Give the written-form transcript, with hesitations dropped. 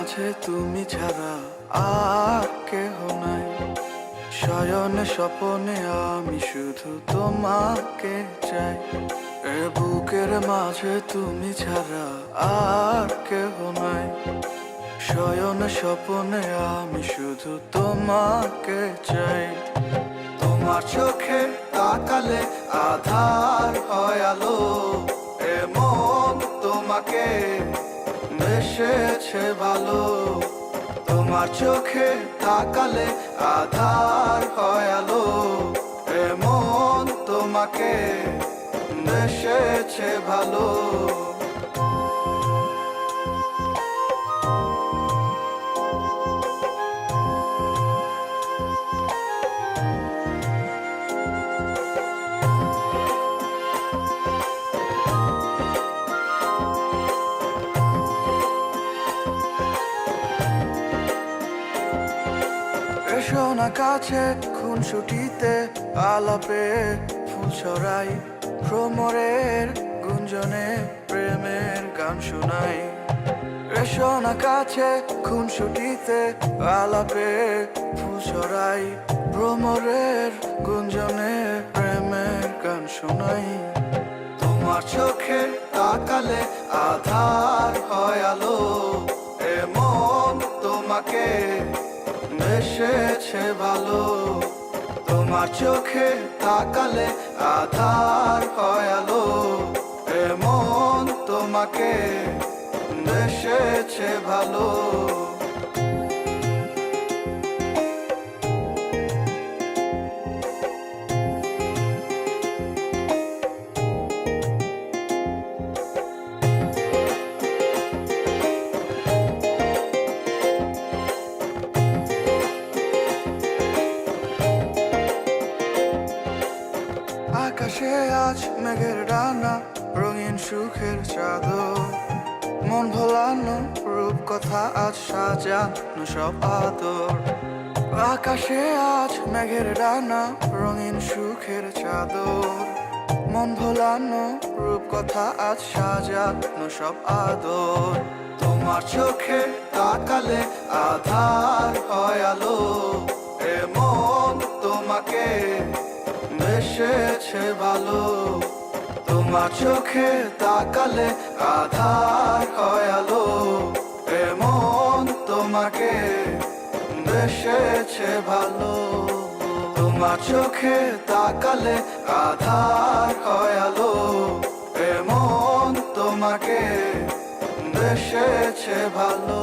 মাঝে তুমি ছাড়া আর কেহ নাই। শয়নে স্বপনে আমি শুধু তোমাকে চাই। এ বুকের মাঝে তুমি ছাড়া আর কেহ নাই। শয়নে স্বপনে আমি শুধু তোমাকে চাই। তোমার চোখে তাকালে আধার হয় আলো। এ মন তোমাকে বেসেছে ভালো। তোমার চোখে তাকালে আধার হয় আলো। এ মন তোমাকে বেসেছে ভালো। এসো না কাছে খুনসুটিতে আলাপে ফুল ছড়াই। ভ্রমরের গুঞ্জনে প্রেমের গান শোনাই। এসো না কাছে খুনসুটিতে আলাপে ফুল ছড়াই। ভ্রমরের গুঞ্জনে প্রেমের গান শোনাই। তোমার চোখে তাকালে আধার হয় আলো। এ মন তোমাকে বেসেছে ভালো। তোমার চোখে তাকালে আধার হয় আলো। এ মন তোমাকে বেসেছে ভালো। আকাশে আজ মেঘের ডানা, রঙিন সুখের চাদর। মন ভোলানো রূপ কথা আজ সাজানো সব আদর। আকাশে আজ মেঘের ডানা, রঙিন সুখের চাদর। মন ভোলানো রূপ কথা আজ সাজানো সব আদর। তোমার চোখে তাকালে আধার হয় আলো। এ মন তোমাকে বেসেছে ভালো। তোমার চোখে তাকালে আধার হয় আলো। এ মন তোমাকে বেসেছে ভালো। তোমার চোখে তাকালে আধার হয় আলো। এ মন তোমাকে বেসেছে ভালো।